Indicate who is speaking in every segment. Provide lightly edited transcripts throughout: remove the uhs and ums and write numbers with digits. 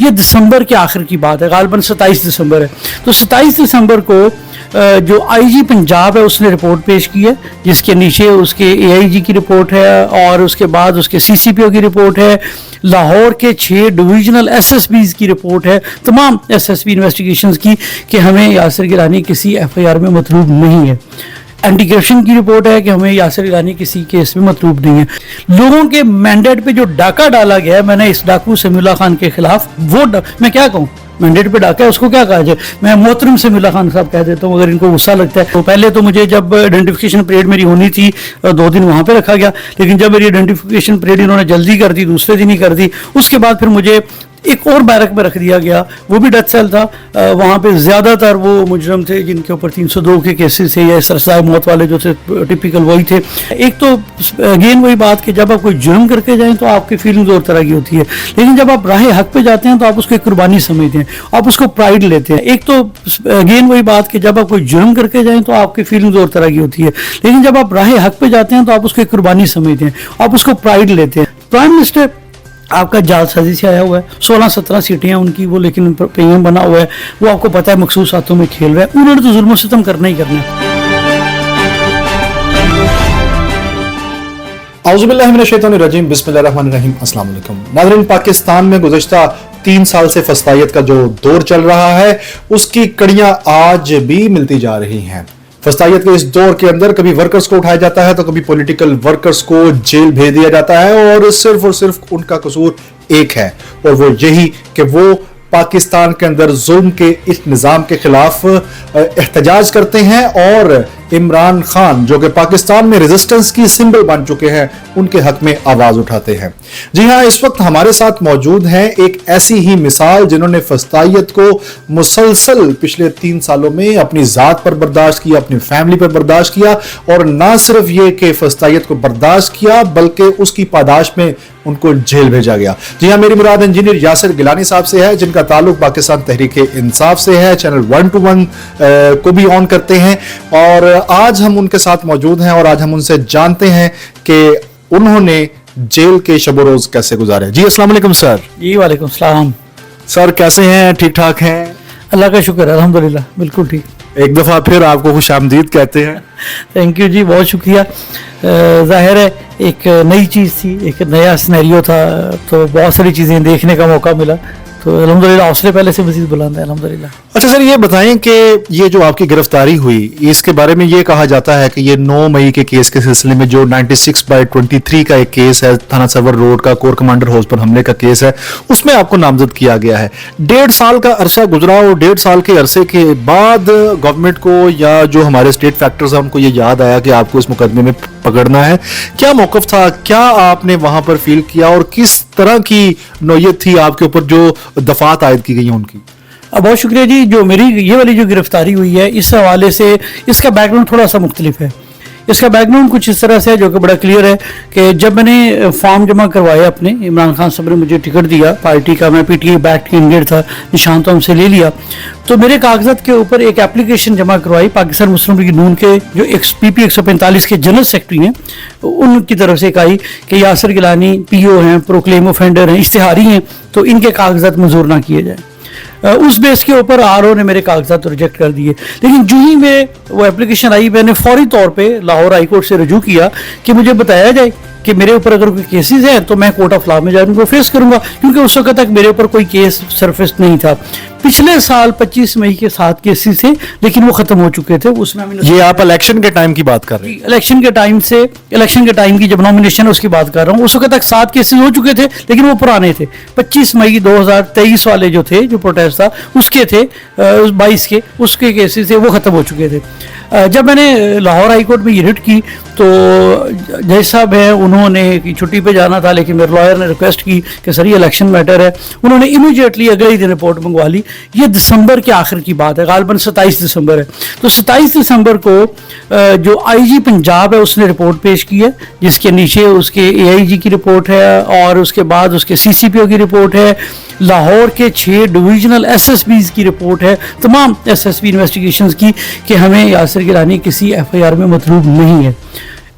Speaker 1: ये दिसंबर के आखिर की बात है, गालिबन 27 दिसंबर है। तो 27 दिसंबर को जो आईजी पंजाब है उसने रिपोर्ट पेश की है, जिसके नीचे उसके एआईजी की रिपोर्ट है और उसके बाद उसके सीसीपीओ की रिपोर्ट है, लाहौर के 6 डिविजनल एसएसबीज की रिपोर्ट है, तमाम एसएसबी इन्वेस्टिगेशंस की, कि हमें यासिर गिलानी किसी एफआईआर में मतलूब नहीं है। एंटी करप्शन की रिपोर्ट है कि हमें यासिर गिलानी किसी केस में मतलूब नहीं है। लोगों के मैंडेट पे जो डाका डाला गया है, मैंने इस डाकू समीउल्लाह खान के खिलाफ वो मैं क्या कहूँ, मैंडेट पे डाका है उसको क्या कहा जाए, मैं मोहतरम समीउल्लाह खान साहब कह देता हूँ अगर इनको गुस्सा लगता है। तो पहले तो मुझे जब आइडेंटिफिकेशन परेड मेरी होनी थी 2 दिन वहाँ पे रखा गया, लेकिन जब मेरी आइडेंटिफिकेशन परेड इन्होंने जल्दी कर दी, दूसरे दिन ही कर दी, उसके बाद फिर मुझे एक और बैरक में रख दिया गया, वो भी डेथ सेल था। वहाँ पे ज़्यादातर वो मुजरम थे जिनके ऊपर 302 के केसेस थे या सरसाए मौत वाले जो थे, टिपिकल वही थे। एक तो अगेन वही बात कि जब आप कोई जुर्म करके जाएं तो आपकी फीलिंग्स और तरह की होती है, लेकिन जब आप राह हक पे जाते हैं तो आप उसको एक कुर्बानी समझते हैं, आप उसको प्राइड लेते हैं। एक तो अगेन वही बात कि जब आप कोई जुर्म करके जाएं तो आपकी फीलिंग्स और तरह की होती है, लेकिन जब आप राह हक पे जाते हैं तो आप उसको एक कुर्बानी समझते हैं, आप उसको प्राइड लेते हैं। प्राइम मिनिस्टर आपका जालसाजी से आया हुआ है, 16-17 सीटें हैं उनकी, वो लेकिन पीएम बना हुआ है, वो आपको पता है मखसूस हाथों में खेल रहा है, उन्होंने तो जुल्म सितम करना ही करना है।
Speaker 2: औज़ुबिल्लाहि मिनश्शैतानिर्रजीम, बिस्मिल्लाहिर्रहमानिर्रहीम, अस्सलाम वालेकुम। नाज़रीन, पाकिस्तान में गुज़श्ता 3 साल से फस्तायत का जो दौर चल रहा है उसकी कड़ियां आज भी मिलती जा रही हैं। फस्तायत के इस दौर के अंदर कभी वर्कर्स को उठाया जाता है तो कभी पॉलिटिकल वर्कर्स को जेल भेज दिया जाता है, और सिर्फ उनका कसूर एक है, और वो यही कि वो पाकिस्तान के अंदर जुल्म के इस निज़ाम के खिलाफ एहतजाज करते हैं और इमरान खान जो कि पाकिस्तान में रेजिस्टेंस की सिंबल बन चुके हैं उनके हक में आवाज उठाते हैं। जी हां, इस वक्त हमारे साथ मौजूद हैं एक ऐसी ही मिसाल जिन्होंने फस्तायत को मुसलसल पिछले 3 सालों में अपनी जात पर बर्दाश्त किया, अपनी फैमिली पर बर्दाश्त किया, और ना सिर्फ ये कि फस्तायत को बर्दाश्त किया बल्कि उसकी पादाश में उनको जेल भेजा गया। जी हां, मेरी मुराद इंजीनियर यासिर गिलानी साहब से है जिनका ताल्लुक पाकिस्तान तहरीक इंसाफ से है, चैनल 1 to 1 को भी ऑन करते हैं, और आज हम उनके साथ मौजूद हैं और आज हम उनसे जानते हैं कि उन्होंने जेल के शब रोज कैसे गुजारे। जी अस्सलाम वालेकुम सर।
Speaker 1: जी वालेकुम सलाम। सर
Speaker 2: कैसे हैं, ठीक ठाक हैं?
Speaker 1: अल्लाह का शुक्र है, अल्हम्दुलिल्लाह बिल्कुल ठीक।
Speaker 2: एक दफा फिर आपको खुशामदीद कहते हैं।
Speaker 1: थैंक यू जी, बहुत शुक्रिया। जाहिर है एक नई चीज़ थी, एक नया सिनेरियो था, तो बहुत सारी चीज़ें देखने का मौका मिला, तो अल्हम्दुलिल्लाह हौसले पहले से मज़ीद बुलंद है अल्हम्दुलिल्लाह।
Speaker 2: अच्छा सर, ये बताएं कि ये जो आपकी गिरफ्तारी हुई इसके बारे में ये कहा जाता है कि ये 9 मई के केस के सिलसिले में जो 96/23 का एक केस है, थाना सवर रोड का कोर कमांडर हाउस पर हमले का केस है, उसमें आपको नामजद किया गया है। 1.5 साल का अरसा गुजरा और 1.5 साल के अरसे के बाद गवर्नमेंट को या जो हमारे स्टेट फैक्टर्स हैं उनको ये याद आया कि आपको इस मुकदमे में पकड़ना है। क्या मौकफ था, क्या आपने वहां पर फील किया और किस तरह की नौयत थी आपके ऊपर जो दफात आयद की गई हैं उनकी?
Speaker 1: बहुत शुक्रिया जी। जो मेरी ये वाली जो गिरफ्तारी हुई है इस हवाले से इसका बैकग्राउंड थोड़ा सा मुख्तलिफ है। इसका बैकग्राउंड कुछ इस तरह से है जो कि बड़ा क्लियर है कि जब मैंने फॉर्म जमा करवाया अपने, इमरान खान साहब ने मुझे टिकट दिया पार्टी का, मैं पीटीआई बैक कैंडिडेट था, निशान तो हमसे ले लिया, तो मेरे कागजात के ऊपर एक एप्लीकेशन जमा करवाई पाकिस्तान मुस्लिम लीग नून के जो पीपी 145 के जनरल सेक्रेटरी हैं उनकी तरफ से एक आई कि यासिर गिलानी पीओ हैं, प्रोक्लेम ऑफेंडर हैं, इश्तिहारी हैं, तो इनके कागजात मंजूर ना किए जाए। उस बेस के ऊपर आरओ ने मेरे कागजात रिजेक्ट कर दिए, लेकिन जो ही मैं वो एप्लीकेशन आई मैंने फौरी तौर पे लाहौर हाई कोर्ट से रजू किया कि मुझे बताया जाए कि मेरे ऊपर अगर कोई केसेस हैं तो मैं कोर्ट ऑफ लॉ में जाकर उनको फेस करूंगा, क्योंकि उस वक्त तक मेरे ऊपर कोई केस सरफेस नहीं था। पिछले साल 25 मई के 7 केसेस थे लेकिन वो खत्म हो चुके थे। उसमें
Speaker 2: ये आप इलेक्शन के टाइम की बात कर रहे हैं?
Speaker 1: इलेक्शन के टाइम की जब नॉमिनेशन है उसकी बात कर रहा हूँ। उस वक्त तक 7 केसेस हो चुके थे लेकिन वो पुराने थे। 25 मई 2023 वाले जो थे, जो प्रोटेस्ट था उसके थे, 22 के उसके केसेस थे, वो खत्म हो चुके थे। जब मैंने लाहौर हाई कोर्ट में ये रिट की तो जज साहब हैं, उन्होंने छुट्टी पे जाना था लेकिन मेरे लॉयर ने रिक्वेस्ट की कि सर ये इलेक्शन मैटर है, उन्होंने इमीडिएटली अगले ही दिन रिपोर्ट मंगवा ली। ये दिसंबर के आखिर की बात है, गालिबन 27 दिसंबर है। तो 27 दिसंबर को जो आईजी पंजाब है उसने रिपोर्ट पेश की है, जिसके नीचे उसके एआईजी की रिपोर्ट है और उसके बाद उसके सीसीपीओ की रिपोर्ट है, लाहौर के 6 डिविजनल एसएसबीज की रिपोर्ट है, तमाम एसएसबी इन्वेस्टिगेशंस की, कि हमें यासिर गिलानी किसी एफआईआर में मतलूब नहीं है।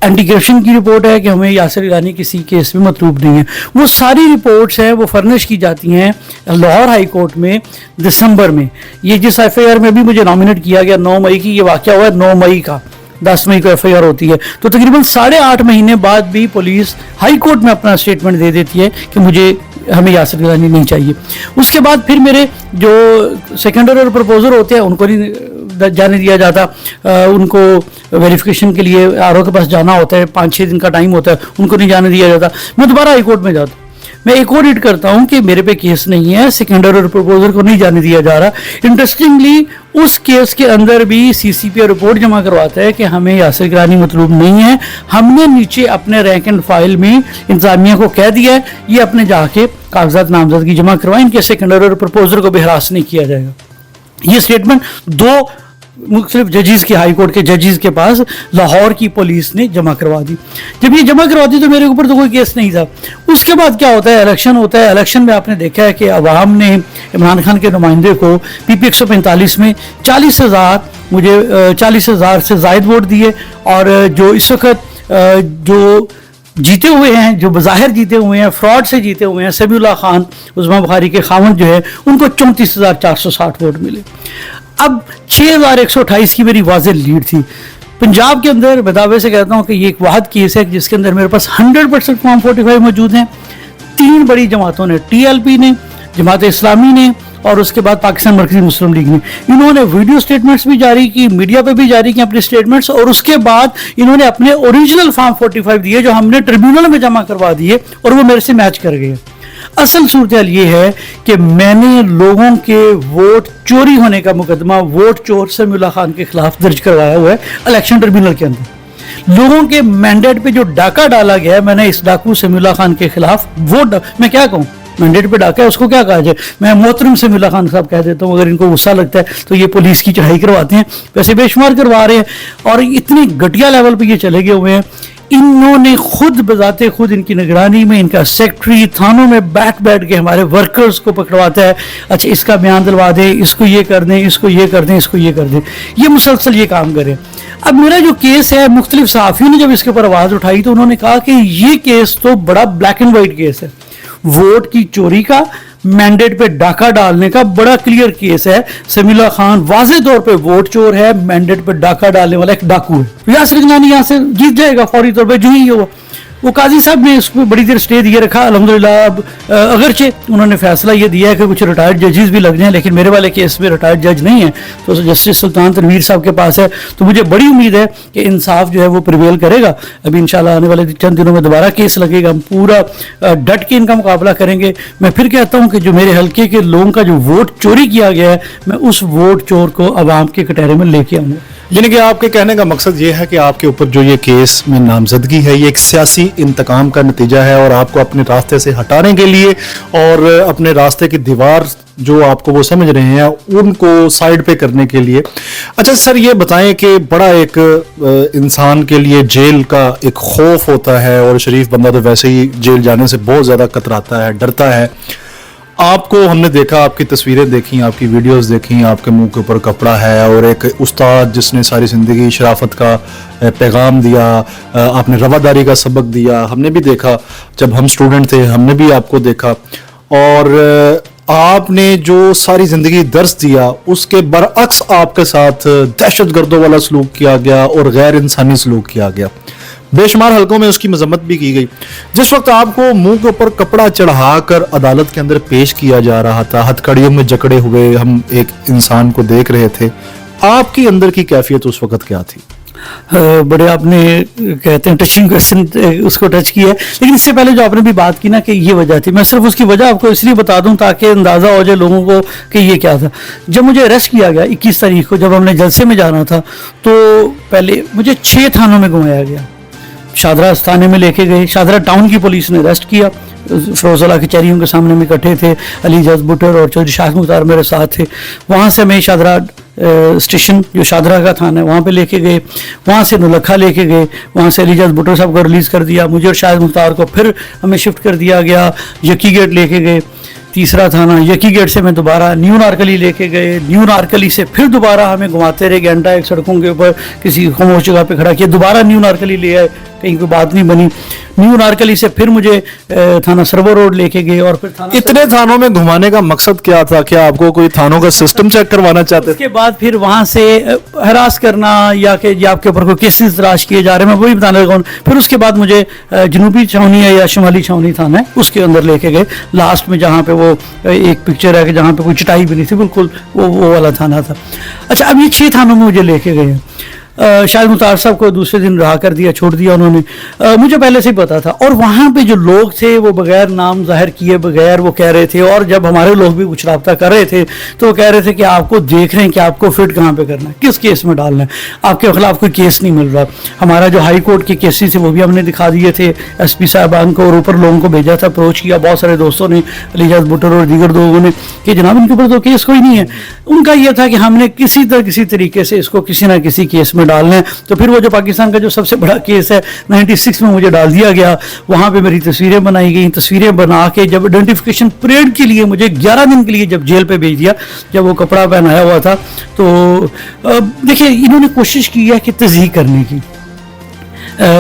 Speaker 1: एंटी करप्शन की रिपोर्ट है कि हमें यासिर गिलानी किसी केस में मतलूब नहीं है। वो सारी रिपोर्ट्स हैं वो फर्निश की जाती हैं लाहौर हाई कोर्ट में दिसंबर में। ये जिस FIR में भी मुझे नॉमिनेट किया गया 9 मई की, ये वाक़या हुआ है 9 मई का, 10 मई को FIR होती है, तो तकरीबन 8.5 महीने बाद भी पुलिस हाई कोर्ट में अपना स्टेटमेंट दे देती है कि हमें यासिर गिलानी नहीं चाहिए। उसके बाद फिर मेरे जो सेकेंडर और प्रपोजर होते हैं उनको नहीं जाने दिया जाता, उनको वेरिफिकेशन के लिए RO के पास जाना होता है, 5-6 दिन का टाइम होता है, उनको नहीं जाने दिया जाता। मैं दोबारा हाई कोर्ट में जाता हूँ, मैं एक और हिट करता हूँ कि मेरे पे केस नहीं है, सेकेंडर और प्रपोजर को नहीं जाने दिया जा रहा। इंटरेस्टिंगली उस केस के अंदर भी CCPO रिपोर्ट जमा करवाता है कि हमें यासिर गिलानी मतलूब नहीं है। हमने नीचे अपने रैंक एंड फाइल में इंतजामिया को कह दिया है ये अपने जाके कागजात नामजदगी जमा करवाएं, इनके सेकेंडर और प्रपोजर को भी हरास नहीं किया जाएगा। ये स्टेटमेंट 2 मुख्तलिफ जजेस के, हाई कोर्ट के जजेस के पास लाहौर की पुलिस ने जमा करवा दी। जब ये जमा करवा दी तो मेरे ऊपर तो कोई केस नहीं था। उसके बाद क्या होता है, इलेक्शन होता है। इलेक्शन में आपने देखा है कि अवाम ने इमरान खान के नुमाइंदे को PP 145 में 40,000 से ज़ायद वोट दिए, और जो इस वक्त जो जीते हुए हैं, जो बज़ाहिर जीते हुए हैं, फ्रॉड से जीते हुए हैं, समीउल्लाह खान उस्मा बुखारी के खामन जो है, उनको 34,460 वोट मिले। अब 6,128 की मेरी वाज़ेह लीड थी। पंजाब के अंदर मैं दावे से कहता हूँ कि ये एक वाहिद केस है जिसके अंदर मेरे पास 100% फॉर्म 45 मौजूद हैं। 3 बड़ी जमातों ने, TLP ने, जमात इस्लामी ने और उसके बाद पाकिस्तान मरकज़ी मुस्लिम लीग ने, इन्होंने वीडियो स्टेटमेंट्स भी जारी की, मीडिया पे भी जारी की अपने स्टेटमेंट्स, और उसके बाद इन्होंने अपने ओरिजिनल फॉर्म 45 दिए जो हमने ट्रिब्यूनल में जमा करवा दिए, और वो मेरे से मैच कर गए। असल सूरत हाल ये है कि मैंने लोगों के वोट चोरी होने का मुकदमा वोट चोर समीउल्लाह खान के खिलाफ दर्ज करवाया हुआ है इलेक्शन ट्रिब्यूनल के अंदर। लोगों के मैंडेट पे जो डाका डाला गया है, मैंने इस डाकू समीउल्लाह खान के खिलाफ वोट, मैं क्या कहूँ, मैंडेट पे डाका है उसको क्या कहा जाए, मैं मोहतरम समीउल्लाह खान साहब कह देता हूँ। अगर इनको गुस्सा लगता है तो ये पुलिस की चढ़ाई करवाते हैं, वैसे बेशुमार करवा रहे हैं, और इतनी घटिया लेवल पे ये चले गए हुए हैं। इन्होंने खुद बजाते खुद इनकी निगरानी में इनका सेक्रेटरी थानों में बैठ के हमारे वर्कर्स को पकड़वाता है, अच्छा इसका बयान दिलवा दें, इसको ये कर दें, इसको ये कर दें, इसको ये कर दें, ये मुसलसल ये काम करें। अब मेरा जो केस है, मुख्तलिफ सहाफ़ियों ने जब इसके ऊपर आवाज़ उठाई तो उन्होंने कहा कि ये केस तो बड़ा ब्लैक एंड वाइट केस है, वोट की चोरी का, मैंडेट पे डाका डालने का बड़ा क्लियर केस है। समीउल्लाह खान वाज़े तौर पे वोट चोर है, मैंडेट पे डाका डालने वाला एक डाकू है। यासिर गिलानी यहाँ से जीत जाएगा फौरी तौर पे, जो ही वो काजी साहब ने इसको बड़ी देर स्टे दिए रखा अल्हम्दुलिल्लाह। अब अगरचे उन्होंने फैसला ये दिया है कि कुछ रिटायर्ड जजेस भी लग जाएं, लेकिन मेरे वाले केस में रिटायर्ड जज नहीं है, तो जस्टिस सुल्तान तनवीर साहब के पास है, तो मुझे बड़ी उम्मीद है कि इंसाफ जो है वो प्रिवेल करेगा। अभी इंशाल्लाह आने वाले चंद दिनों में दोबारा केस लगेगा, हम पूरा डट के इनका मुकाबला करेंगे। मैं फिर कहता हूँ कि जो मेरे हल्के के लोगों का जो वोट चोरी किया गया है, मैं उस वोट चोर को आवाम के कटहरे में लेके आऊँगा।
Speaker 2: यानी कि आपके कहने का मकसद ये है कि आपके ऊपर जो ये केस में नामजदगी है, ये एक सियासी इंतकाम का नतीजा है, और आपको अपने रास्ते से हटाने के लिए और अपने रास्ते की दीवार जो आपको वो समझ रहे हैं उनको साइड पे करने के लिए। अच्छा सर, ये बताएं कि बड़ा एक इंसान के लिए जेल का एक खौफ होता है, और शरीफ बंदा तो वैसे ही जेल जाने से बहुत ज़्यादा कतराता है, डरता है। आपको हमने देखा, आपकी तस्वीरें देखी, आपकी वीडियोस देखी, आपके मुंह के ऊपर कपड़ा है, और एक उस्ताद जिसने सारी ज़िंदगी शराफत का पैगाम दिया, आपने रवादारी का सबक दिया, हमने भी देखा जब हम स्टूडेंट थे, हमने भी आपको देखा, और आपने जो सारी ज़िंदगी दर्स दिया उसके बरअक्स आपके साथ दहशतगर्दों वाला सलूक किया गया और गैर इंसानी सलूक किया गया। बेशुमार हलकों में उसकी मजम्मत भी की गई। जिस वक्त आपको मुंह के ऊपर कपड़ा चढ़ाकर अदालत के अंदर पेश किया जा रहा था, हथकड़ियों में जकड़े हुए हम एक इंसान को देख रहे थे, आपकी अंदर की कैफियत उस वक्त क्या थी?
Speaker 1: बड़े आपने कहते हैं टचिंग क्वेश्चन उसको टच किया है, लेकिन इससे पहले जो आपने भी बात की ना कि ये वजह थी, मैं सिर्फ उसकी वजह आपको इसलिए बता दूं ताकि अंदाज़ा हो जाए लोगों को कि ये क्या था। जब मुझे अरेस्ट किया गया 21 तारीख को, जब हमने जलसे में जाना था, तो पहले मुझे 6 थानों में घुमाया गया। शादरा थाने में लेके गए, शादरा टाउन की पुलिस ने अरेस्ट किया, फिरोज़ल्लाह कचहरियों के सामने में इकट्ठे थे, अली जज बुटर और चौधरी शाह मुख्तार मेरे साथ थे। वहाँ से हमें शादरा स्टेशन जो शादरा का थाना है वहाँ पे लेके गए, वहाँ से नौलखा लेके गए, वहाँ से अली जज बुटर साहब को रिलीज़ कर दिया, मुझे और शाह मुख्तार को फिर हमें शिफ्ट कर दिया गया, यकी गेट लेके गए, तीसरा थाना यकी गेट से मैं दोबारा न्यू नारकली लेके गए, न्यू नारकली से फिर दोबारा हमें घुमाते रहे घंटा एक सड़कों के ऊपर किसी खामोश जगह पे खड़ा किया, दोबारा न्यू नारकली ले आए कहीं कोई बात नहीं बनी। न्यू नारकली से फिर मुझे थाना सरवर रोड लेके गए और फिर थाना
Speaker 2: इतने थानों में घुमाने का मकसद क्या था? क्या आपको कोई थानों का सिस्टम चेक करवाना चाहते थे?
Speaker 1: उसके बाद फिर वहां से हरास करना या कि जी आपके ऊपर कोई केसेस तलाश किए जा रहे हैं, मैं वही बताने लगा हूं। फिर उसके बाद मुझे जनूबी छावनी है या शुमाली छावनी थाना है उसके अंदर लेके गए, लास्ट में जहाँ पे वो एक पिक्चर है कि जहाँ पे कोई चटाई भी नहीं थी, बिल्कुल वो वाला थाना था। अच्छा, अब ये 6 थानों में मुझे लेके गए। शायद मुतार साहब को दूसरे दिन रहा कर दिया, छोड़ दिया उन्होंने। मुझे पहले से ही पता था, और वहाँ पे जो लोग थे वो बगैर नाम जाहिर किए बगैर वो कह रहे थे, और जब हमारे लोग भी कुछ रब्ता कर रहे थे तो वो कह रहे थे कि आपको देख रहे हैं कि आपको फिट कहाँ पे करना है, किस केस में डालना है, आपके खिलाफ कोई केस नहीं मिल रहा। हमारा जो हाई कोर्ट के केसेस थे वो भी हमने दिखा दिए थे SP साहबान को, और ऊपर लोगों को भेजा था, अप्रोच किया बहुत सारे दोस्तों ने, अलीजाज भुट्टर और दीगर लोगों ने, कि जनाब इनके ऊपर तो केस कोई नहीं है। उनका यह था कि हमने किसी तरीके से इसको किसी ना किसी केस में डालना है। तो फिर वो जो पाकिस्तान का जो सबसे बड़ा केस है 96 में मुझे डाल दिया गया, वहाँ पे मेरी तस्वीरें बनाई गई, तस्वीरें बना के जब आइडेंटिफिकेशन परेड के लिए मुझे 11 दिन के लिए जब जेल पे भेज दिया, जब वो कपड़ा पहनाया हुआ था, तो देखिए इन्होंने कोशिश की है कि तज़हीक करने की,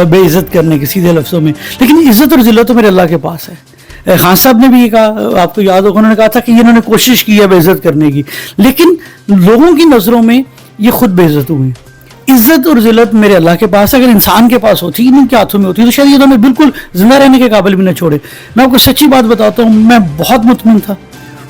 Speaker 1: बेइज्जत करने की सीधे लफ्ज़ों में, लेकिन इज़्ज़त और ज़िल्लत तो मेरे अल्लाह के पास है। खान साहब ने भी ये कहा, आपको याद होगा, उन्होंने कहा था कि इन्होंने कोशिश की है बेइज्जत करने की, लेकिन लोगों की नज़रों में ये खुद बेइज्जत हुए। इज्जत और जिल्लत मेरे अल्लाह के पास है, अगर इंसान के पास होती, इनके हाथों में होती तो शायद ये तो हमें बिल्कुल जिंदा रहने के काबिल भी न छोड़े। मैं आपको सच्ची बात बताता हूँ, मैं बहुत मुतमिन था,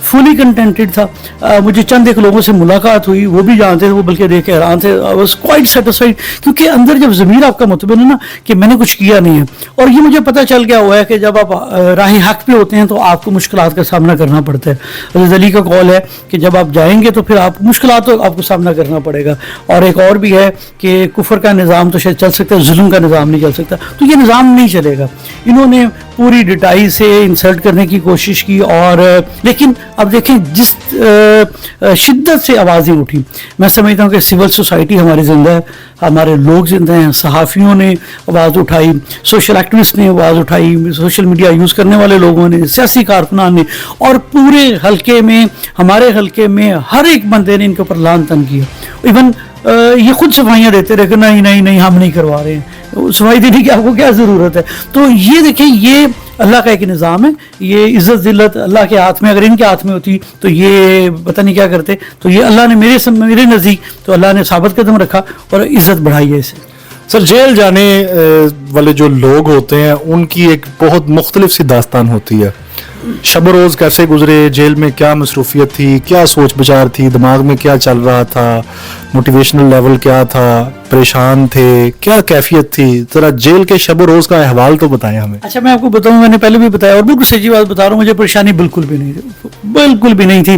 Speaker 1: फुली कंटेंटेड था। मुझे चंद एक लोगों से मुलाकात हुई, वो भी जानते थे, वो बल्कि देख के हैरान थे। आई वाज क्वाइट सेटिस्फाइड, क्योंकि अंदर जब ज़मीर आपका मुतमिन है ना कि मैंने कुछ किया नहीं है, और ये मुझे पता चल गया हुआ है कि जब आप राह हक पे होते हैं तो आपको मुश्किलात का सामना करना पड़ता है। अज़ीज़ अली का कौल है कि जब आप जाएंगे तो फिर आप मुश्किलात तो आपको सामना करना पड़ेगा। और एक और भी है कि कुफर का निज़ाम तो शायद चल सकता है, जुल्म का निज़ाम नहीं चल सकता, तो ये निज़ाम नहीं चलेगा। इन्होंने पूरी डिटाई से इंसल्ट करने की कोशिश की, और लेकिन अब देखें जिस शिद्दत से आवाज़ें उठी, मैं समझता हूँ कि सिविल सोसाइटी हमारी जिंदा है, हमारे लोग जिंदा हैं, सहाफ़ियों ने आवाज़ उठाई, सोशल एक्टिविस्ट ने आवाज़ उठाई, सोशल मीडिया यूज़ करने वाले लोगों ने, सियासी कारकुनान ने, और पूरे हल्के में, हमारे हल्के में हर एक बंदे ने इनके ऊपर लान तन किया। इवन ये खुद सफाइयाँ देते रहे कि नहीं नहीं नहीं हम नहीं करवा रहे हैं, सफाई देने की आपको क्या ज़रूरत है। तो ये देखें, ये अल्लाह का एक निज़ाम है, ये इज़्ज़त ज़िल्लत अल्लाह के हाथ में, अगर इनके हाथ में होती तो ये पता नहीं क्या करते। तो ये अल्लाह ने मेरे नज़दीक तो अल्लाह ने साबित कदम रखा और इज़्ज़त बढ़ाई है इसे।
Speaker 2: सर, जेल जाने वाले जो लोग होते हैं उनकी एक बहुत मुख्तलिफ सी दास्तान होती है। शब रोज़ कैसे गुजरे, जेल में क्या मसरूफियत थी, क्या सोच विचार थी, दिमाग में क्या चल रहा था, मोटिवेशनल लेवल क्या था, परेशान थे, क्या कैफियत थी, ज़रा जेल के शब रोज़ का अहवाल तो बताएं हमें।
Speaker 1: अच्छा, मैं आपको बताऊं, मैंने पहले भी बताया और बिल्कुल सच्ची बात बता रहा हूँ, मुझे परेशानी बिल्कुल भी नहीं थी, बिल्कुल भी नहीं थी।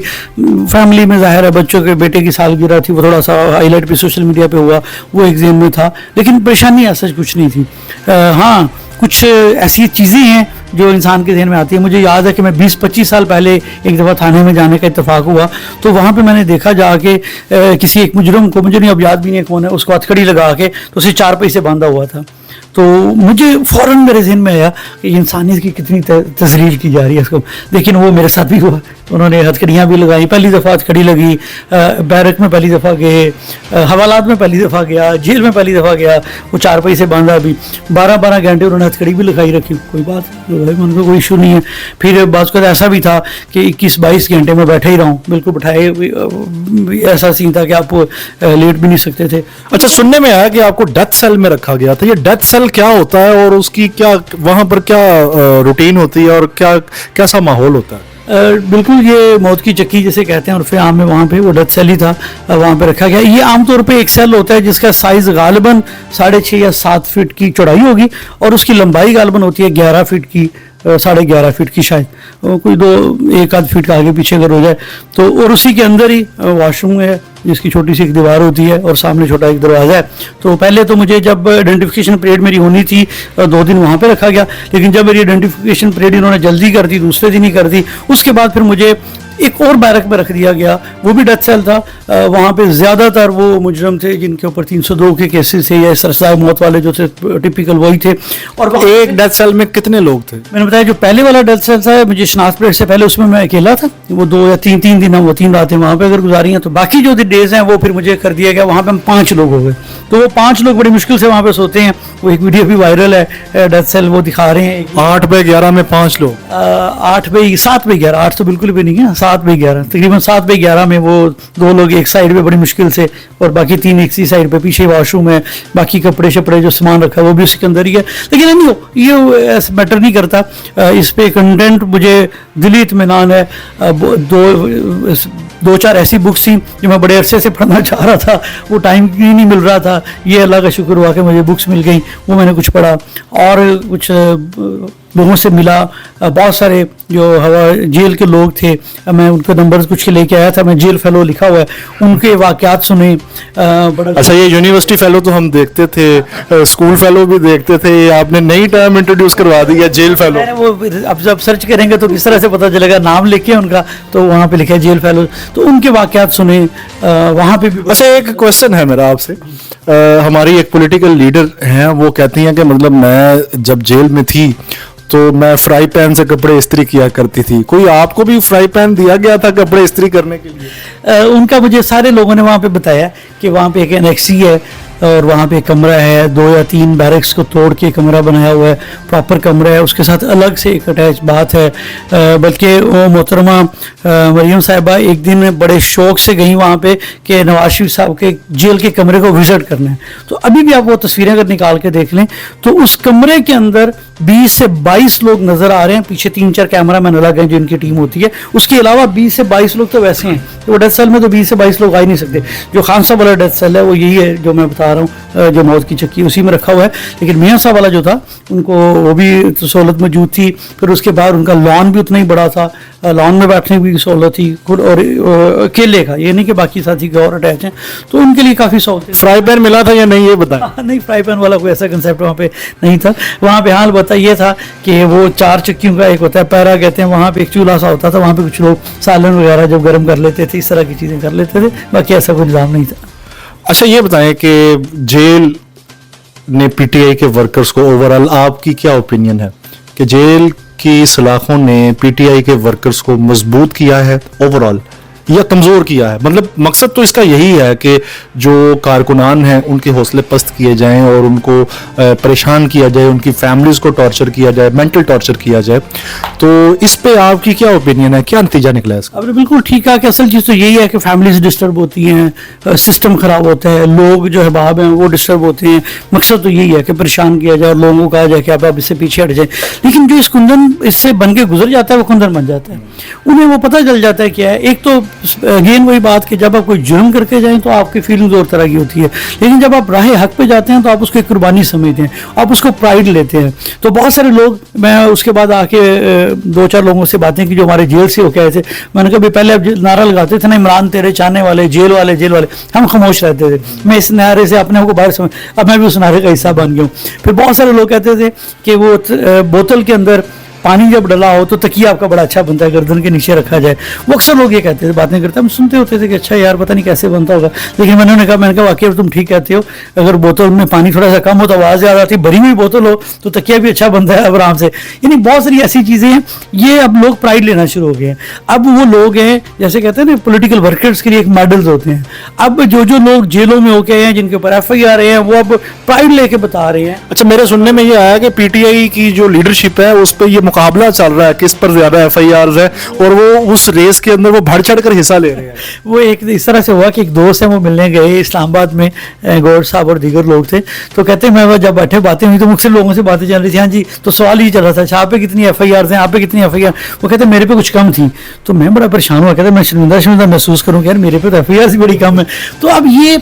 Speaker 1: फैमिली में ज़ाहिर है बच्चों के बेटे की सालगिरह थी, वो थोड़ा सा हाईलाइट भी सोशल मीडिया पे हुआ, वो एक जेन में था, लेकिन परेशानी ऐसा कुछ नहीं थी। हाँ, कुछ ऐसी चीज़ें हैं जो इंसान के ज़हन में आती है। मुझे याद है कि मैं 20-25 साल पहले एक दफ़ा थाने में जाने का इत्तेफाक हुआ, तो वहाँ पे मैंने देखा जाके किसी एक मुजरम को, मुझे नहीं अब याद भी नहीं कौन है, उसको हथकड़ी लगा के तो उसे 4 पैसे बांधा हुआ था। तो मुझे फ़ौरन मेरे ज़हन में आया कि इंसानियत की कितनी तज़लील की जा रही है इसको। लेकिन वो मेरे साथ भी हुआ, उन्होंने हथकड़ियाँ भी लगाई, पहली दफ़ा हथकड़ी लगी, बैरक में पहली दफ़ा गए, हवालात में पहली दफ़ा गया, जेल में पहली दफ़ा गया, वो 4 पैसे बांधा भी, 12-12 घंटे उन्होंने हथकड़ी भी लगाई रखी, कोई बात नहीं, उनको कोई इशू नहीं है। फिर बात को ऐसा भी था कि 21-22 घंटे में बैठे ही रहूँ, बिल्कुल बैठाए, ऐसा सीन था कि आप लेट भी नहीं सकते थे।
Speaker 2: अच्छा, सुनने में आया कि आपको डेथ सेल में रखा गया था, ये डेथ सेल क्या होता है और उसकी क्या वहाँ पर क्या रूटीन होती है और क्या कैसा माहौल होता है?
Speaker 1: बिल्कुल, ये मौत की चक्की जिसे कहते हैं, और आम में वहाँ पे वो डेथ सेल ही था, वहाँ पे रखा गया। ये आमतौर पे एक सेल होता है जिसका साइज़ गालिबन 6.5 या 7 फीट की चौड़ाई होगी, और उसकी लंबाई गालिबन होती है 11 फीट की, 11.5 फीट की, शायद कोई 1-आध फीट का आगे पीछे अगर हो जाए तो। और उसी के अंदर ही वॉशरूम है जिसकी छोटी सी एक दीवार होती है और सामने छोटा एक दरवाज़ा है। तो पहले तो मुझे जब आइडेंटिफिकेशन परेड मेरी होनी थी 2 दिन वहाँ पे रखा गया, लेकिन जब मेरी आइडेंटिफिकेशन परेड इन्होंने जल्दी कर दी, दूसरे दिन ही कर दी, उसके बाद फिर मुझे एक और बैरक में रख दिया गया, वो भी डेथ सेल था। वहाँ पे ज़्यादातर वो मुजरम थे जिनके ऊपर 302 के केसेस थे या सरसाई मौत वाले जो थे, टिपिकल वही थे। और
Speaker 2: एक डेथ सेल में कितने लोग थे?
Speaker 1: मैंने बताया जो पहले वाला डेथ सेल था मुझे शनाख्त परेड से पहले, उसमें मैं अकेला था। वो 2 या 3 दिन वो 3 रातें वहाँ पे अगर गुजारी हैं, तो बाकी जो डेज हैं वो फिर मुझे कर दिया गया, वहाँ पे हम 5 लोग हो गए। तो वो 5 लोग बड़ी मुश्किल से वहाँ पे सोते हैं। वो एक वीडियो भी वायरल है, डेथ सेल वो दिखा रहे हैं
Speaker 2: 8/11 में 5 लोग,
Speaker 1: 7/11, 8 तो बिल्कुल भी नहीं है, 7/11 तकरीबन 7/11 में वो 2 लोग एक साइड पे बड़ी मुश्किल से, और बाकी 3 एक सी साइड पे, पीछे वॉशरूम है, बाकी कपड़े शपड़े जो सामान रखा है वो भी उसके अंदर ही है। लेकिन नहीं हो, ये मैटर नहीं करता, इस पे कंटेंट मुझे दिली इत्मीनान है। 2-4 ऐसी बुक्स थी जो मैं बड़े अरसे से पढ़ना चाह रहा था, वो टाइम नहीं मिल रहा था। ये अल्लाह का शुक्र हुआ कि मुझे बुक्स मिल गई, वो मैंने कुछ पढ़ा और कुछ लोगों से मिला। बहुत सारे जो जेल के लोग थे, मैं उनके नंबर्स कुछ लेके आया था, मैं जेल फेलो लिखा हुआ है, उनके वाक़यात सुने। बड़ा
Speaker 2: अच्छा, ये यूनिवर्सिटी फेलो तो हम देखते थे, स्कूल फेलो भी देखते थे, आपने नई टर्म इंट्रोड्यूस करवा दी है, जेल फेलो।
Speaker 1: वो अब जब सर्च करेंगे तो किस तरह से पता चलेगा, नाम लिखे उनका तो वहाँ पे लिखा है जेल फेलो, तो उनके वाक़यात सुने वहाँ पे भी।
Speaker 2: अच्छा, एक क्वेश्चन है मेरा आपसे। हमारी एक पॉलिटिकल लीडर हैं, वो कहती हैं कि मतलब मैं जब जेल में थी तो मैं फ्राई पैन से कपड़े इस्त्री किया करती थी। कोई आपको भी फ्राई पैन दिया गया था कपड़े इस्त्री करने के लिए?
Speaker 1: उनका मुझे सारे लोगों ने वहाँ पे बताया कि वहाँ पे एक एनेक्सी है और वहाँ पे कमरा है, 2 या 3 बैरक्स को तोड़ के कमरा बनाया हुआ है, प्रॉपर कमरा है, उसके साथ अलग से एक अटैच बात है। बल्कि वो मोहतरमा मरियम साहिबा एक दिन बड़े शौक से गई वहाँ पे कि नवाज शरीफ साहब के जेल के कमरे को विजिट करना है। तो अभी भी आप वो तस्वीरें अगर निकाल के देख लें तो उस कमरे के अंदर 20 से 22 लोग नज़र आ रहे हैं, पीछे 3-4 कैमरा मैन अलग हैं जिनकी टीम होती है, उसके अलावा 20 से 22 लोग तो वैसे हैं। तो डेथ सेल में तो 20 से 22 लोग आ ही नहीं सकते। जो खान साहब वाला डेथ सेल है वो यही है जो मैं बता रहा हूँ, जो मौत की चक्की उसी में रखा हुआ है। लेकिन मियाँ साहब वाला जो था उनको वो भी तो सहूलत मौजूद थी। फिर उसके बाद उनका लॉन भी उतना ही बड़ा था, लॉन में बैठने की भी सहूलत थी खुद, और अकेले का, ये नहीं कि बाकी साथी के और अटैच हैं, तो उनके लिए काफ़ी सहूलत।
Speaker 2: फ्राई पैन मिला था या नहीं ये बताएं?
Speaker 1: नहीं, फ्राई पैन वाला कोई ऐसा कंसेप्ट वहाँ पे नहीं था। वहाँ पे हाल बता ये था कि वो 4 चक्कियों का एक होता है, पैरा कहते हैं, वहाँ पे एक चूल्हा सा होता था, वहाँ पे कुछ लोग सालन वगैरह जब गर्म कर लेते थे, इस तरह की चीज़ें कर लेते थे, बाकी ऐसा कोई निज़ाम नहीं था।
Speaker 2: अच्छा, ये बताएं कि जेल ने पीटीआई के वर्कर्स को ओवरऑल आपकी क्या ओपिनियन है कि जेल की सलाखों ने पीटीआई के वर्कर्स को मजबूत किया है ओवरऑल या कमज़ोर किया है? मतलब मकसद तो इसका यही है कि जो कारकुनान हैं उनके हौसले पस्त किए जाएं और उनको परेशान किया जाए, उनकी फैमिलीज़ को टॉर्चर किया जाए, मेंटल टॉर्चर किया जाए। तो इस पे आपकी क्या ओपिनियन है, क्या नतीजा निकला है इसका?
Speaker 1: आपने बिल्कुल ठीक कहा कि असल चीज़ तो यही है कि फैमिलीज डिस्टर्ब होती हैं, सिस्टम ख़राब होता है, लोग जो अहबाब हैं वो डिस्टर्ब होते हैं। मकसद तो यही है कि परेशान किया जाए और लोगों को कहा जाए कि आप इससे पीछे हट जाए। लेकिन जो इस कुंदन इससे बन के गुजर जाता है वो कुंदन बन जाता है। उन्हें वो पता चल जाता है क्या है। एक तो अगेन वही बात कि जब आप कोई जुर्म करके जाएं तो आपकी फीलिंग्स और तरह की होती है, लेकिन जब आप राह हक पे जाते हैं तो आप उसको एक कुर्बानी समझते हैं, आप उसको प्राइड लेते हैं। तो बहुत सारे लोग, मैं उसके बाद आके 2-4 लोगों से बातें की जो हमारे जेल से होके आए थे, मैंने कहा पहले आप नारा लगाते थे ना, इमरान तेरे चाहने वाले, जेल वाले, जेल वाले, हम खामोश रहते थे। मैं इस नारे से अपने को बाहर समझ, अब मैं भी उस नारे का हिस्सा बन गया हूँ। फिर बहुत सारे लोग कहते थे कि वो बोतल के अंदर पानी जब डला हो तो तकिया आपका बड़ा अच्छा बनता है, गर्दन के नीचे रखा जाए। वो अक्सर लोग ये कहते थे, बातें करते, हम सुनते होते थे कि अच्छा यार पता नहीं कैसे बनता होगा। लेकिन मैंने कहा वाकई तुम ठीक कहते हो, अगर बोतल में पानी थोड़ा सा कम हो तो आवाज़ ज़्यादा आती, भरी हुई बोतल हो तो तकिया भी अच्छा बनता है आराम से। यानी बहुत सारी ऐसी चीज़ें हैं, ये अब लोग प्राइड लेना शुरू हो गए हैं। अब वो लोग हैं जैसे कहते हैं ना, पॉलिटिकल वर्कर्स के लिए एक मेडल्स होते हैं। अब जो लोग जेलों में होके हैं, जिनके ऊपर FIR हैं, वो अब प्राइड लेके बता रहे हैं।
Speaker 2: अच्छा, मेरे सुनने में ये आया कि पीटीआई की जो लीडरशिप है उस पर ये मुकाबला चल रहा है किस पर ज्यादा FIRs है, और वो उस रेस के अंदर वो बढ़ चढ़ कर हिस्सा ले रहे हैं।
Speaker 1: वो एक इस तरह से हुआ कि एक दोस्त है, वो मिलने गए इस्लामाबाद में, गौर साहब और दीगर लोग थे, तो कहते हैं मैं जब बैठे बातें हुई तो मुझसे लोगों से बातें चल रही थी। हाँ जी, तो सवाल ही चल रहा था, अच्छा आप पे कितनी FIRs हैं, आप पे कितनी FIR? वो कहते मेरे पे कुछ कम थी। तो मैं बड़ा परेशान हुआ, कहते मैं शर्मिंदा महसूस करूँ यार मेरे पे तो FIRs बड़ी कम है। तो अब ये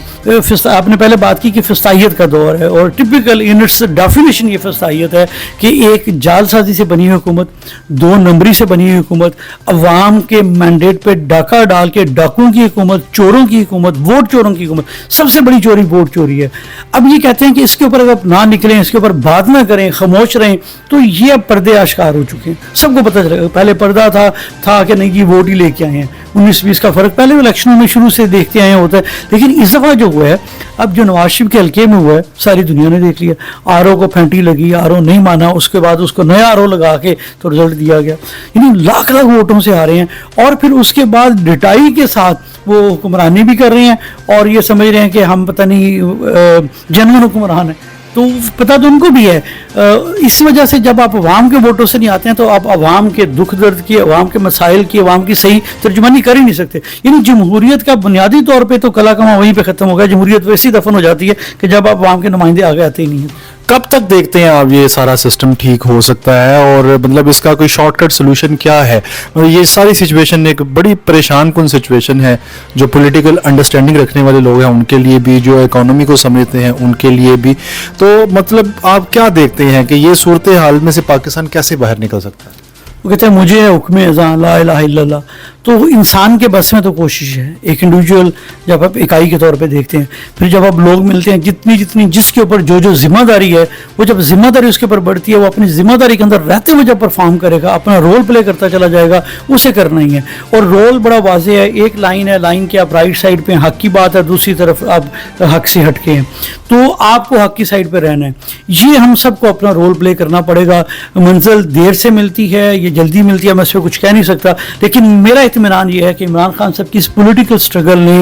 Speaker 1: आपने पहले बात की कि फिस्ताहियत का दौर है, और टिपिकल इन इट्स डेफिनेशन ये फिस्ताहियत है कि एक जालसाजी से बनी हुई हुकूमत, 2 नंबरी से बनी हुई हुकूमत, अवाम के मैंडेट पे डाका डाल के डाकुओं की हुकूमत, चोरों की हुकूमत, वोट चोरों की हुकूमत। सबसे बड़ी चोरी वोट चोरी है। अब ये कहते हैं कि इसके ऊपर अगर ना निकलें, इसके ऊपर बात ना करें, खामोश रहें, तो ये अब पर्दे आश्कार हो चुके हैं, सबको पता चलेगा। पहले पर्दा था कि नहीं जी वोट ही लेके आए हैं, 19-20 का फर्क पहले इलेक्शनों में शुरू से देखते आए होता है, लेकिन इस दफ़ा जो हुआ है, अब जो नवाज शरीफ के हल्के में हुआ है, सारी दुनिया ने देख लिया। आरओ को फेंटी लगी, आरओ नहीं माना, उसके बाद उसको नया आरओ लगा के तो रिजल्ट दिया गया, यानी लाख लाख वोटों से हारे हैं। और फिर उसके बाद डिटाई के साथ वो हुक्मरानी भी कर रहे हैं और ये समझ रहे हैं कि हम पता नहीं जनवन हुक्मरान है। तो पता तो उनको भी है। इस वजह से जब आप अवाम के वोटों से नहीं आते हैं तो आप अवाम के दुख दर्द की, अवाम के मसाइल की, अवाम की सही तर्जुमानी कर ही नहीं सकते। यानी जमहूरियत का बुनियादी तौर पे तो कला कमा वहीं पे ख़त्म हो गया। जमहूरियत वैसी दफन हो जाती है कि जब आप अवाम के नुमाइंदे आगे आते ही नहीं हैं।
Speaker 2: कब तक देखते हैं आप ये सारा सिस्टम ठीक हो सकता है, और मतलब इसका कोई शॉर्टकट सोल्यूशन क्या है? मतलब ये सारी सिचुएशन एक बड़ी परेशान कुन सिचुएशन है, जो पॉलिटिकल अंडरस्टैंडिंग रखने वाले लोग हैं उनके लिए भी, जो इकोनॉमी को समझते हैं उनके लिए भी। तो मतलब आप क्या देखते हैं कि ये सूरत हाल में से पाकिस्तान कैसे बाहर निकल सकता है?
Speaker 1: वो कहते हैं मुझे हुक्म अज़ां ला इलाहा इल्लल्लाह। तो इंसान के बस में तो कोशिश है, एक इंडिविजुअल जब आप इकाई के तौर पे देखते हैं, फिर जब आप लोग मिलते हैं, जितनी जितनी जिसके ऊपर जो जो जिम्मेदारी है, वो जब जिम्मेदारी उसके ऊपर बढ़ती है, वो अपनी जिम्मेदारी के अंदर रहते हुए जब परफॉर्म करेगा, अपना रोल प्ले करता चला जाएगा, उसे करना ही है। और रोल बड़ा वाज़ेह है, एक लाइन है, लाइन के आप राइट साइड पे हक की बात है, दूसरी तरफ आप हक से हटके हैं, तो आपको हक की साइड पर रहना है। ये हम सबको अपना रोल प्ले करना पड़ेगा। मंजिल देर से मिलती है, ये जल्दी मिलती है, मैं इस पर कुछ कह नहीं सकता, लेकिन मेरा इत्मीनान ये है कि इमरान खान साहब की इस पॉलिटिकल स्ट्रगल ने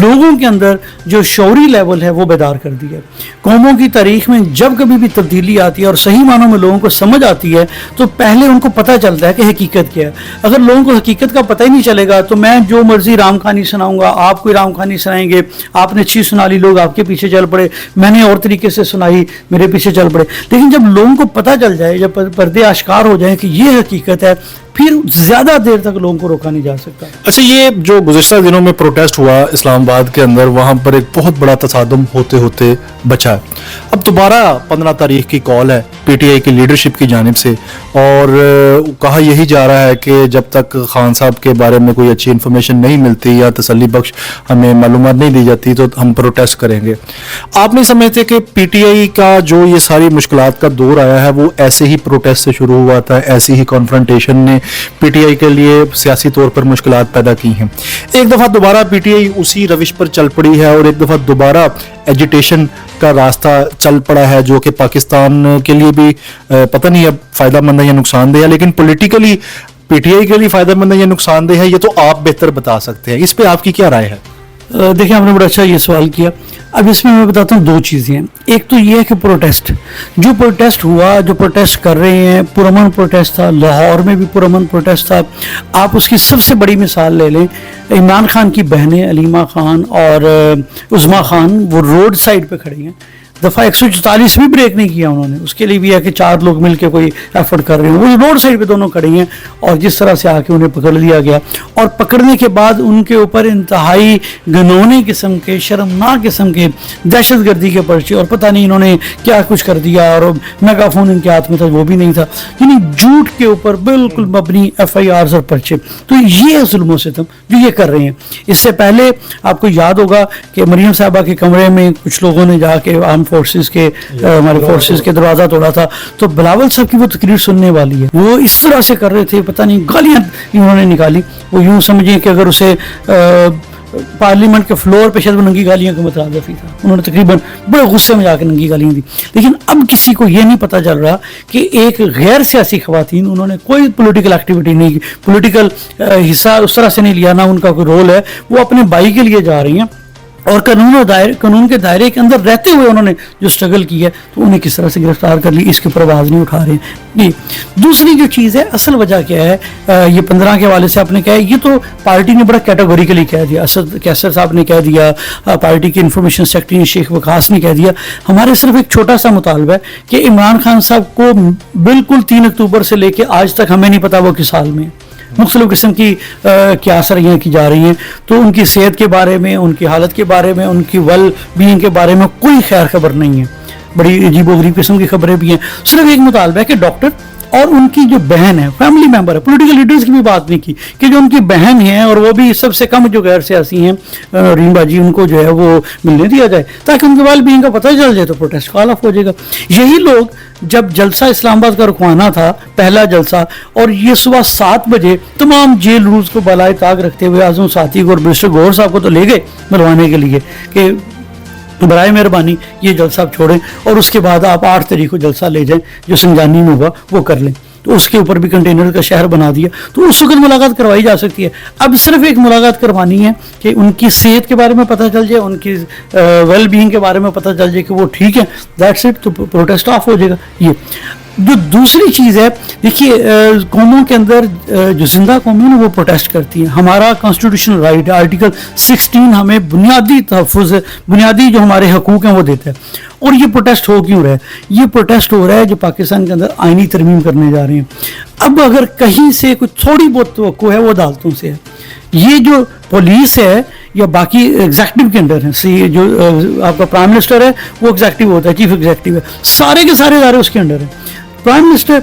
Speaker 1: लोगों के अंदर जो शौरी लेवल है वो बेदार कर दिया है। कौमों की तारीख में जब कभी भी तब्दीली आती है और सही मानों में लोगों को समझ आती है, तो पहले उनको पता चलता है कि हकीकत क्या है। अगर लोगों को हकीकत का पता ही नहीं चलेगा तो मैं जो मर्जी राम कहानी सुनाऊंगा, आप कोई राम कहानी सुनाएंगे, आपने अच्छी सुना ली, लोग आपके पीछे चल पड़े, मैंने और तरीके से सुनाई, मेरे पीछे चल पड़े। लेकिन जब लोगों को पता चल जाए, जब पर्दे आश्कार हो जाए कि ये हकीकत है, फिर ज्यादा देर तक लोगों को रोका नहीं जा सकता।
Speaker 2: अच्छा, ये जो गुज़िश्ता दिनों में प्रोटेस्ट हुआ इस्लामाबाद के अंदर, वहाँ पर एक बहुत बड़ा तसादुम होते होते बचा है। अब दोबारा 15 तारीख की कॉल है पीटीआई की लीडरशिप की जानिब से, और कहा यही जा रहा है कि जब तक खान साहब के बारे में कोई अच्छी इन्फॉर्मेशन नहीं मिलती या तसल्ली बख्श हमें मालूमात नहीं दी जाती तो हम प्रोटेस्ट करेंगे। आप नहीं समझते कि पीटीआई का जो ये सारी मुश्किलात का दौर आया है वो ऐसे ही प्रोटेस्ट से शुरू हुआ था, ऐसी ही कॉन्फ्रंटेशन ने पीटीआई के लिए सियासी तौर पर मुश्किलात पैदा की हैं? एक दफ़ा दोबारा पीटीआई उसी रविश पर चल पड़ी है और एक दफ़ा दोबारा एजिटेशन का रास्ता चल पड़ा है, जो कि पाकिस्तान के लिए भी पता नहीं अब फ़ायदेमंद है या नुकसानदेह है, लेकिन पॉलिटिकली पीटीआई के लिए फ़ायदेमंद है या नुकसानदेह है, ये तो आप बेहतर बता सकते हैं। इस पर आपकी क्या राय है?
Speaker 1: देखिए, आपने बड़ा अच्छा ये सवाल किया। अब इसमें मैं बताता हूँ 2 चीज़ें हैं। एक तो ये है कि जो प्रोटेस्ट हुआ, जो प्रोटेस्ट कर रहे हैं, पुरअमन प्रोटेस्ट था, लाहौर में भी पुरअमन प्रोटेस्ट था। आप उसकी सबसे बड़ी मिसाल ले लें, इमरान खान की बहनें अलीमा खान और उज़मा खान, वो रोड साइड पे खड़ी हैं। दफ़ा 144 भी ब्रेक नहीं किया उन्होंने। उसके लिए भी है कि 4 लोग मिलकर कोई एफर्ट कर रहे हैं, वो रोड साइड पे दोनों खड़े हैं, और जिस तरह से आके उन्हें पकड़ लिया गया, और पकड़ने के बाद उनके ऊपर इंतहाई घिनौने किस्म के, शर्मनाक किस्म के दहशतगर्दी के पर्चे, और पता नहीं इन्होंने क्या कुछ कर दिया, और मेगाफोन इनके हाथ में था वो भी नहीं था, यानी झूठ के ऊपर बिल्कुल मबनी FIRs और पर्चे। तो ये जुल्म सितम जो ये कर रहे हैं। इससे पहले आपको याद होगा कि मरियम साहबा के कमरे में कुछ लोगों ने जाके आर्म फोर्सेस के, हमारे फोर्सेस के दरवाज़ा तोड़ा था, तो बिलावल साहब की वो तकरीर सुनने वाली है, वो इस तरह से कर रहे थे, पता नहीं गालियाँ इन्होंने निकाली। वो यूँ समझें कि अगर उसे पार्लियामेंट के फ्लोर पे शायद वो नंगी गालियाँ का मुतरादफी था, उन्होंने तकरीबन बड़े गुस्से में जाकर नंगी गालियाँ दी। लेकिन अब किसी को ये नहीं पता चल रहा कि एक गैर सियासी खवातीन, उन्होंने कोई पॉलिटिकल एक्टिविटी नहीं की, पॉलिटिकल हिस्सा उस तरह से नहीं लिया, ना उनका कोई रोल है, वो अपने भाई के लिए जा रही हैं, और कानून के दायरे के अंदर रहते हुए उन्होंने जो स्ट्रगल की है, तो उन्हें किस तरह से गिरफ्तार कर ली, इसके ऊपर आवाज़ नहीं उठा रहे हैं। ये दूसरी जो चीज़ है, असल वजह क्या है, ये 15 के हवाले से आपने कहा, ये तो पार्टी ने बड़ा कैटेगोरिकली कह दिया, असद कैसर साहब ने कह दिया, पार्टी के इंफॉर्मेशन सेक्रेटरी शेख वकास ने कह दिया। हमारे सिर्फ एक छोटा सा मुतालबा है कि इमरान खान साहब को बिल्कुल 3 अक्टूबर से लेके आज तक हमें नहीं पता वो किस हाल में, मुख्तलिफ किस्म की क्या असरियाँ की जा रही हैं, तो उनकी सेहत के बारे में, उनकी हालत के बारे में, उनकी वेल बीइंग के बारे में कोई खैर खबर नहीं है। बड़ी अजीब व गरीब किस्म की खबरें भी हैं। सिर्फ एक मुतालबा है कि डॉक्टर और उनकी जो बहन है, फैमिली मेंबर है, पॉलिटिकल लीडर्स की भी बात नहीं की, कि जो उनकी बहन है और वो भी सबसे कम जो गैर सियासी हैं रीमा जी, उनको जो है वो मिलने दिया जाए ताकि उनके वेल बीइंग का पता चल जाए, तो प्रोटेस्ट कॉल ऑफ हो जाएगा। यही लोग जब जलसा इस्लामाबाद का रुकवाना था, पहला जलसा, और ये सुबह 7 बजे तमाम जेल रूल्स को बलाए ताक रखते हुए आजम साथी को और मिस्टर गौर साहब को तो ले गए मिलवाने के लिए कि बराए मेहरबानी ये जलसा आप छोड़ें और उसके बाद आप 8 तारीख को जलसा ले जाएं, जो संजानी में होगा वो कर लें। तो उसके ऊपर भी कंटेनर का शहर बना दिया, तो उस वक्त मुलाकात करवाई जा सकती है। अब सिर्फ एक मुलाकात करवानी है कि उनकी सेहत के बारे में पता चल जाए, उनकी वेल बीइंग के बारे में पता चल जाए कि वो ठीक है, दैट्स इट, तो प्रोटेस्ट ऑफ हो जाएगा। ये जो दूसरी चीज़ है, देखिए कौमों के अंदर जो जिंदा कौम है ना वो प्रोटेस्ट करती हैं। हमारा कॉन्स्टिट्यूशनल राइट आर्टिकल 16 हमें बुनियादी तहफ़्फ़ुज़, बुनियादी जो हमारे हकूक़ हैं वो देता है। और ये प्रोटेस्ट हो क्यों रहा है? ये प्रोटेस्ट हो रहा है जो पाकिस्तान के अंदर आइनी तरमीम करने जा रहे हैं। अब अगर कहीं से कुछ थोड़ी बहुत तवक्को है वो अदालतों से है। ये जो पुलिस है या बाकी एग्जेक्टिव के अंदर है, सी जो आपका प्राइम मिनिस्टर है वो एग्जेक्टिव होता है, चीफ एग्जेक्टिव है, सारे के सारे इदारे उसके अंडर है। प्राइम मिनिस्टर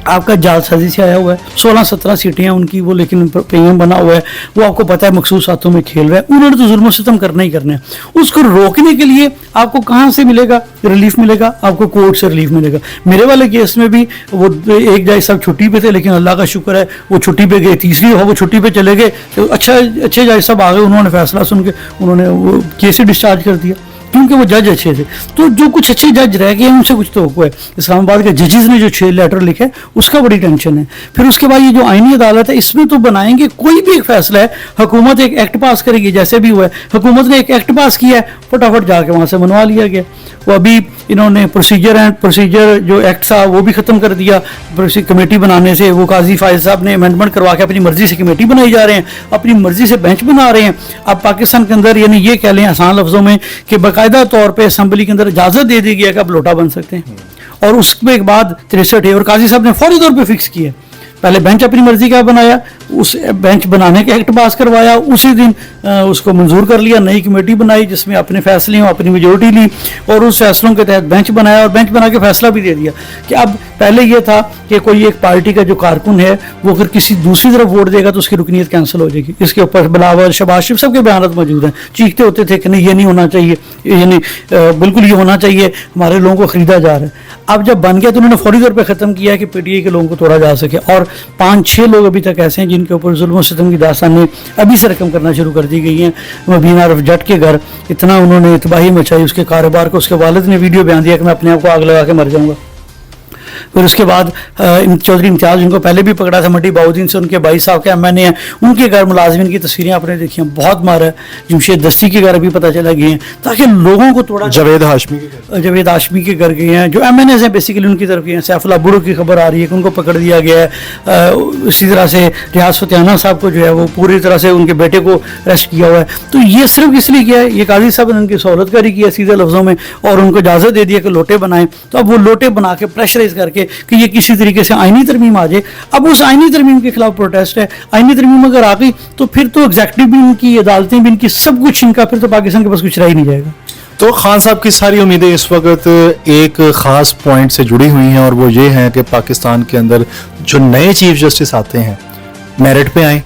Speaker 1: आपका जालसाजी से आया हुआ है, 16-17 सीटें हैं उनकी, वो लेकिन पीएम बना हुआ है, वो आपको पता है मखसूस हाथों में खेल रहा है। उन्होंने तो जुल्म सितम करना ही करना है। उसको रोकने के लिए आपको कहाँ से मिलेगा रिलीफ? मिलेगा आपको कोर्ट से रिलीफ मिलेगा। मेरे वाले केस में भी वो एक जज साहब छुट्टी पे थे, लेकिन अल्लाह का शुक्र है वो छुट्टी पे गए, तीसरी वो छुट्टी पे चले गए, तो अच्छे जज साहब आ गए, उन्होंने फैसला सुन के उन्होंने वो केस ही डिस्चार्ज कर दिया, क्योंकि वो जज अच्छे थे। तो जो कुछ अच्छे जज रह गए हैं उनसे कुछ तो है। इस्लामाबाद के जजेस ने जो 6 लेटर लिखे उसका बड़ी टेंशन है। फिर उसके बाद ये जो आईनी अदालत है, इसमें तो बनाएंगे कोई भी एक फैसला है, हुकूमत एक एक्ट पास करेगी, जैसे भी हुआ है हुकूमत ने एक एक्ट पास किया है, फटाफट जाके वहाँ से मनवा लिया गया। वो अभी इन्होंने प्रोसीजर जो एक्ट था वो भी ख़त्म कर दिया कमेटी बनाने से। वो काजी फायज साहब ने अमेंडमेंट करवा के अपनी मर्जी से कमेटी बनाई जा रहे हैं, अपनी मर्जी से बेंच बना रहे हैं। अब पाकिस्तान के अंदर यानी ये कह लें आसान लफ्ज़ों में कि बाकायदा तौर पे असम्बली के अंदर इजाज़त दे दी गई है कि आप लोटा बन सकते हैं, और उसके एक बाद 63 है, और काजी साहब ने फौरी तौर पर फिक्स किया। पहले बेंच अपनी मर्जी का बनाया, उस बेंच बनाने के एक्ट पास करवाया, उसी दिन उसको मंजूर कर लिया, नई कमेटी बनाई जिसमें अपने फैसले और अपनी मेजोरिटी ली, और उस फैसलों के तहत बेंच बनाया, और बेंच बना के फैसला भी दे दिया कि अब पहले ये था कि कोई एक पार्टी का जो कारकुन है वो अगर किसी दूसरी तरफ वोट देगा तो उसकी रुकनीत कैंसिल हो जाएगी। इसके ऊपर बिलावल, शहबाज शरीफ सबके बयान मौजूद हैं, चीखते होते थे कि नहीं ये नहीं होना चाहिए, यानी बिल्कुल ये होना चाहिए, हमारे लोगों को ख़रीदा जा रहा है। अब जब बन गया तो उन्होंने फौरी तौर पर ख़त्म किया कि पीटीआई के लोगों को तोड़ा जा सके, और 5-6 लोग अभी तक ऐसे हैं जिनके ऊपर जुल्म सितम की दास्तानें अभी से रकम करना शुरू कर दी गई हैं। मबीन आरिफ जट के घर इतना उन्होंने तबाही मचाई, उसके कारोबार को, उसके वालिद ने वीडियो बयान दिया कि मैं अपने आप को आग लगा के मर जाऊँगा। फिर उसके बाद चौधरी इम्तियाज़, जिनको पहले भी पकड़ा था मंडी बाउद्दीन से, उनके भाई साहब के एमएनए हैं, उनके घर मुलाजिमिन की तस्वीरें आपने देखी हैं, बहुत मारा है। जमशेद दस्ती के घर भी पता चला गए हैं, ताकि लोगों को थोड़ा
Speaker 2: जावेद हाशमी के घर
Speaker 1: गए हैं, जो एमएनए हैं बेसिकली उनकी तरफ गए हैं। सैफुल्लाह बुड़ो की खबर आ रही है कि उनको पकड़ दिया गया है। इसी तरह से रियाज फतेहाना साहब को जो है वो पूरी तरह से उनके बेटे को अरेस्ट किया हुआ है। तो ये सिर्फ इसलिए किया है, ये काजी साहब ने उनकी सहूलतकारी की है सीधे लफ्ज़ों में, और उनको इजाज़त दे दिया कि लोटे बनाएं। तो अब वो लोटे बना के प्रेशराइज करके कि ये किसी तरीके से आईनी तरमीम आ जाए। अब उस आईनी तरमीम के खिलाफ प्रोटेस्ट है। आईनी तरमीम अगर आ गई तो फिर तो एग्जेक्टिव भी इनकी, अदालतें भी इनकी, सब कुछ इनका, फिर तो पाकिस्तान के पास कुछ रह ही नहीं जाएगा।
Speaker 2: तो खान साहब की सारी उम्मीदें इस वक्त एक ख़ास पॉइंट से जुड़ी हुई हैं, और वो ये है कि पाकिस्तान के अंदर जो नए चीफ जस्टिस आते हैं मेरिट पे आए,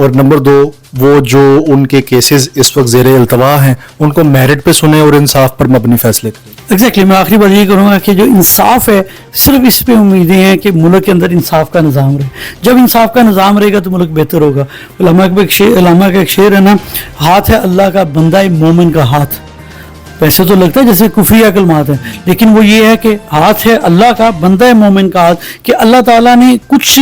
Speaker 2: और नंबर 2 वो जो उनके केसेस इस वक्त ज़ेरे इल्तवा हैं उनको मेरिट पे सुने और इंसाफ पर मबनी फैसले करें।
Speaker 1: एग्जैक्टली मैं आखिरी बात ये करूँगा कि जो इंसाफ है, सिर्फ इस पे उम्मीदें हैं कि मुल्क के अंदर इंसाफ का निज़ाम रहे। जब इंसाफ का निज़ाम रहेगा तो मुल्क बेहतर होगा। उलमा का एक शेर है ना, हाथ है अल्लाह का, बंदा है मोमिन का हाथ। वैसे तो लगता है जैसे कुफरी कलमात है, लेकिन वो ये है कि हाथ है अल्लाह का, बंदा है मोमिन का हाथ, कि अल्लाह ताला ने कुछ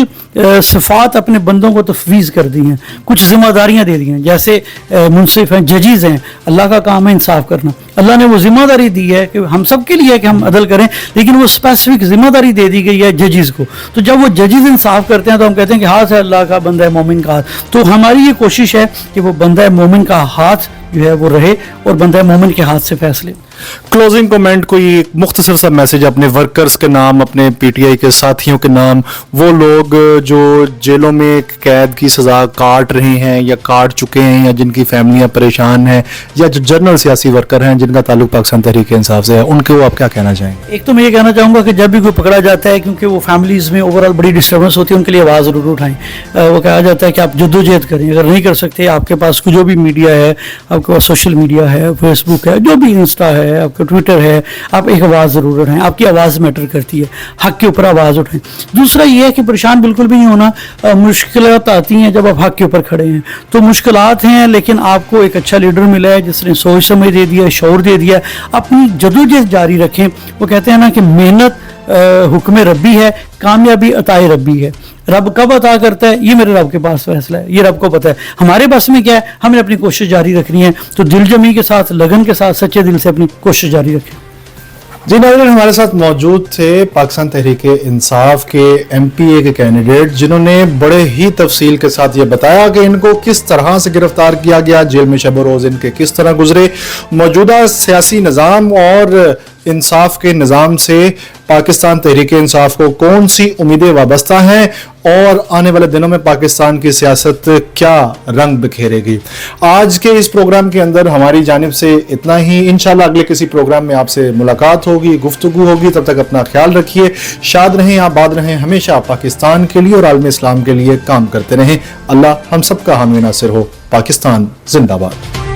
Speaker 1: सिफात अपने बंदों को तफवीज़ कर दी हैं, कुछ जिम्मेदारियां दे दी हैं। जैसे मुंसिफ हैं, जजीज़ हैं, अल्लाह का काम है इंसाफ करना। अल्लाह ने वो जिम्मेदारी दी है कि हम सब के लिए कि हम अदल करें, लेकिन वो स्पेसिफिक जिम्मेदारी दे दी गई है जजीज़ को। तो जब वो जजीज़ इंसाफ करते हैं तो हम कहते हैं कि हाथ है अल्लाह का, बंदा है मोमिन का हाथ। तो हमारी ये कोशिश है कि वो बंदा है मोमिन का हाथ जो है वो रहे, और बंदा मोमिन के हाथ से फैसले।
Speaker 2: क्लोजिंग कमेंट, कोई एक मुख्तसर सा मैसेज अपने वर्कर्स के नाम, अपने पीटीआई के साथियों के नाम, वो लोग जो जेलों में कैद की सज़ा काट रहे हैं या काट चुके हैं, या जिनकी फैमिलियां परेशान हैं, या जो जनरल सियासी वर्कर हैं जिन्हें जिनका ताल्लुक पाकिस्तान तहरीक इंसाफ से है, उनको आप क्या कहना चाहेंगे?
Speaker 1: एक तो मैं ये कहना चाहूँगा कि जब भी कोई पकड़ा जाता है, क्योंकि वो फैमिलीज़ में ओवरऑल बड़ी डिस्टर्बेंस होती है, उनके लिए आवाज़ ज़रूर उठाएं। वो कहा जाता है कि आप जद्दोजहद करें, अगर नहीं कर सकते आपके पास जो भी मीडिया है, आपके पास सोशल मीडिया है, फेसबुक है, जो भी इंस्टा है, आपका ट्विटर है, आप एक आवाज़ ज़रूर उठाएं। आपकी आवाज़ मैटर करती है, हक़ के ऊपर आवाज़ उठाएं। दूसरा ये है कि परेशान बिल्कुल भी नहीं होना। मुश्किलात आती हैं जब आप हक़ के ऊपर खड़े हैं, तो मुश्किलात हैं, लेकिन आपको एक अच्छा लीडर मिला है जिसने सोच समझ दे दिया, शौर दे दिया। अपनी जदोजहद जारी रखें। वो कहते हैं ना कि मेहनत हुक्म रब्बी है, कामयाबी अताए रब्बी है। रब कब अता करता है, ये मेरे रब के पास फैसला है, ये रब को पता है। हमारे बस में क्या है, हमें अपनी कोशिश जारी रखनी है। तो दिल जमी के साथ, लगन के साथ, सच्चे दिल से अपनी कोशिश जारी रखें।
Speaker 2: जी नाज़रीन, हमारे साथ मौजूद थे पाकिस्तान तहरीक इंसाफ के MPA के कैंडिडेट, जिन्होंने बड़े ही तफसील के साथ ये बताया कि इनको किस तरह से गिरफ्तार किया गया, जेल में शब रोज़ इनके किस तरह गुजरे, मौजूदा सियासी निज़ाम और इंसाफ के निज़ाम से पाकिस्तान तहरीक इंसाफ को कौन सी उम्मीदें वाबस्ता हैं और आने वाले दिनों में पाकिस्तान की सियासत क्या रंग बिखेरेगी। आज के इस प्रोग्राम के अंदर हमारी जानिब से इतना ही। इंशाल्लाह अगले किसी प्रोग्राम में आपसे मुलाकात होगी, गुफ्तगू होगी। तब तक अपना ख्याल रखिए, शाद रहें, आबाद रहें, हमेशा पाकिस्तान के लिए और आलम इस्लाम के लिए काम करते रहें। अल्लाह हम सबका हामी नासिर हो। पाकिस्तान जिंदाबाद।